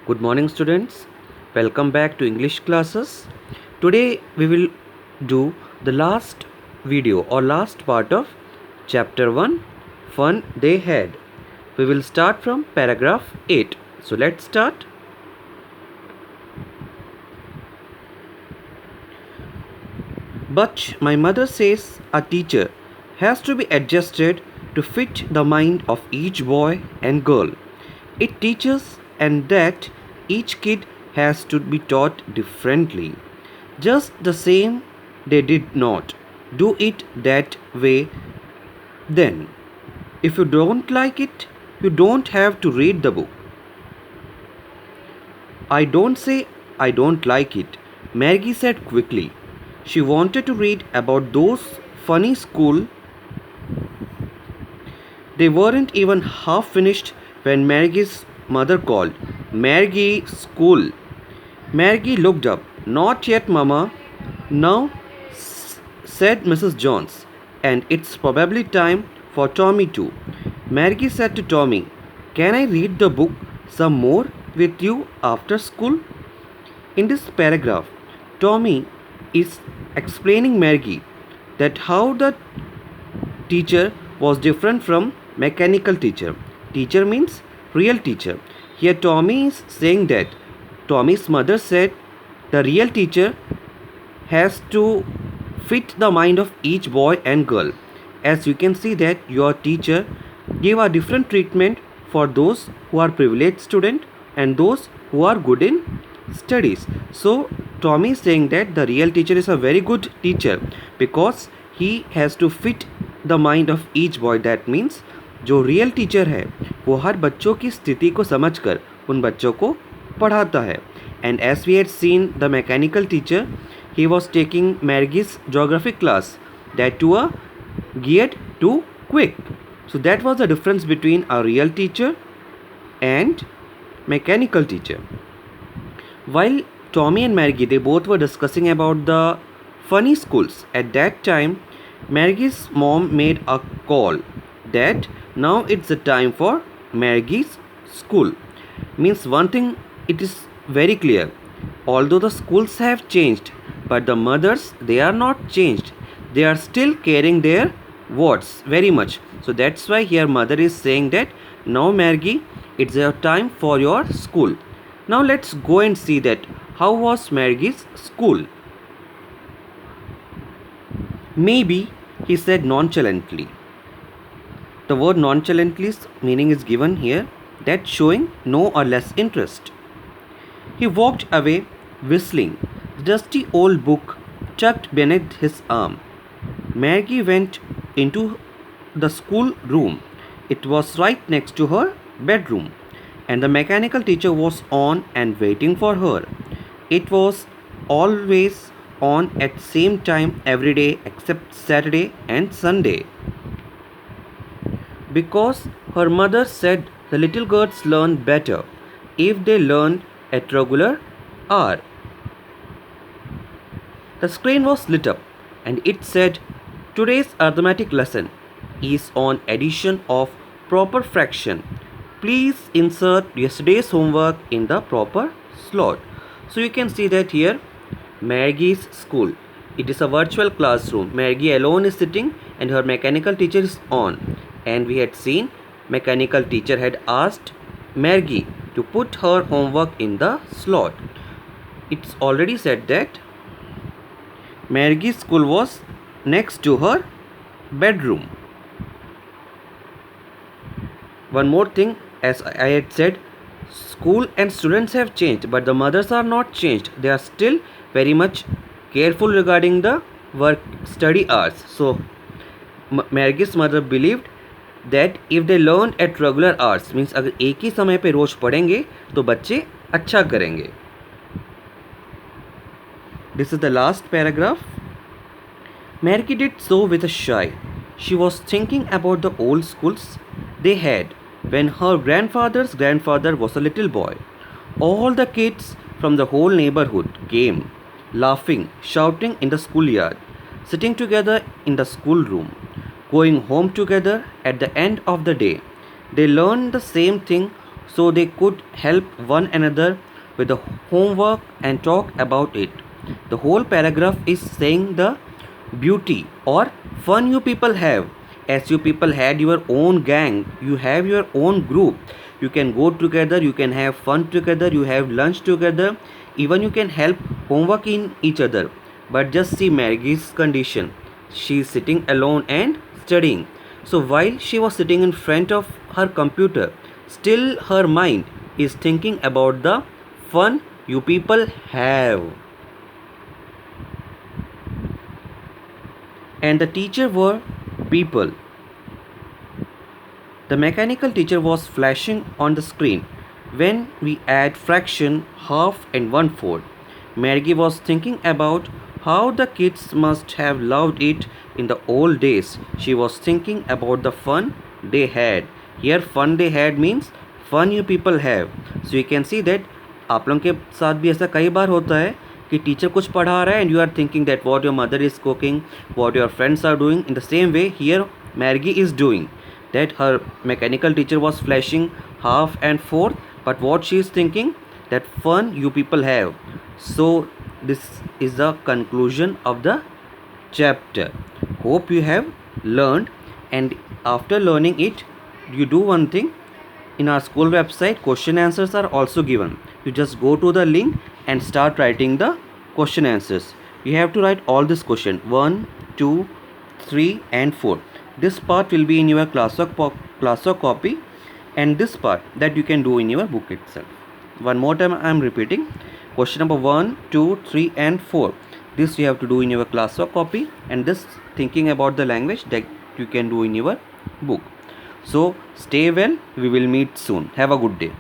Good morning, students. Welcome back to English classes. Today we will do the last video or last part of chapter 1 Fun They Had. We will start from paragraph 8. So let's start. But my mother says a teacher has to be adjusted to fit the mind of each boy and girl. It teaches and that each kid has to be taught differently. Just the same, they did not do it that way then. If you don't like it, you don't have to read the book. I don't say I don't like it, Maggie said quickly. She wanted to read about those funny school. They weren't even half finished when Maggie's mother called. Maggie, school. Maggie looked up. Not yet, Mama. Now, said Mrs. Jones. And it's probably time for Tommy too. Maggie said to Tommy, Can I read the book some more with you after school? In this paragraph, Tommy is explaining Maggie that how the teacher was different from mechanical teacher. Teacher means real teacher. Here Tommy is saying that Tommy's mother said the real teacher has to fit the mind of each boy and girl. As you can see that your teacher gave a different treatment for those who are privileged student and those who are good in studies. So Tommy is saying that the real teacher is a very good teacher because he has to fit the mind of each boy. That means जो real teacher है वो हर बच्चों की स्थिति को समझकर उन बच्चों को पढ़ाता है. And as we had seen the mechanical teacher he was taking Maggie's geography class that to a geared to quick. So that was the difference between a real teacher and mechanical teacher. While Tommy and Maggie they both were discussing about the funny schools, at that time Maggie's mom made a call that now it's the time for Maggie's school. Means one thing it is very clear, although the schools have changed but the mothers they are not changed, they are still carrying their words very much. So that's why here mother is saying that now Maggie it's your time for your school. Now let's go and see that how was Maggie's school. Maybe, he said nonchalantly. The word nonchalantly's meaning is given here, that showing no or less interest. He walked away whistling, the dusty old book tucked beneath his arm. Maggie went into the school room. It was right next to her bedroom, and the mechanical teacher was on and waiting for her. It was always on at same time every day except Saturday and Sunday. Because her mother said the little girls learn better if they learn at regular hour. The screen was lit up and it said, Today's arithmetic lesson is on addition of proper fraction. Please insert yesterday's homework in the proper slot. So you can see that here Maggie's school. It is a virtual classroom. Maggie alone is sitting and her mechanical teacher is on. And we had seen mechanical teacher had asked Maggie to put her homework in the slot. It's already said that Maggie's school was next to her bedroom. One more thing, as I had said, school and students have changed but the mothers are not changed. They are still very much careful regarding the work study hours. So Maggie's mother believed that if they learn at regular hours, means अगर एक ही समय पे रोज पढ़ेंगे तो बच्चे अच्छा करेंगे. This is the last paragraph. Maggie did so with a sigh. She was thinking about the old schools they had when her grandfather's grandfather was a little boy. All the kids from the whole neighborhood came, laughing, shouting in the schoolyard, sitting together in the schoolroom, going home together at the end of the day. They learned the same thing so they could help one another with the homework and talk about it. The whole paragraph is saying the beauty or fun you people have. As you people had your own gang, you have your own group. You can go together, you can have fun together, you have lunch together, even you can help homework in each other. But just see Maggie's condition. She is sitting alone and studying. So while she was sitting in front of her computer, still her mind is thinking about the fun you people have. And the teacher were people. The mechanical teacher was flashing on the screen. When we add fraction, half and one fourth, Maggie was thinking about how the kids must have loved it in the old days. She was thinking about the fun they had. Here fun they had means fun you people have. So you can see that आप लोगों के साथ भी ऐसा कई बार होता है कि टीचर कुछ पढ़ा रहा है and you are thinking that what your mother is cooking, what your friends are doing. In the same way here Maggie is doing that her mechanical teacher was flashing half and fourth, but what she is thinking that fun you people have. So this is the conclusion of the chapter. Hope you have learned, and after learning it you do one thing. In our school website question answers are also given. You just go to the link and start writing the question answers. You have to write all this question 1 2 3 and 4. This part will be in your classwork copy, and this part that you can do in your book itself. One more time I am repeating. Question number 1 2 3 and 4, this you have to do in your classwork copy, and this thinking about the language that you can do in your book. So stay well, we will meet soon. Have a good day.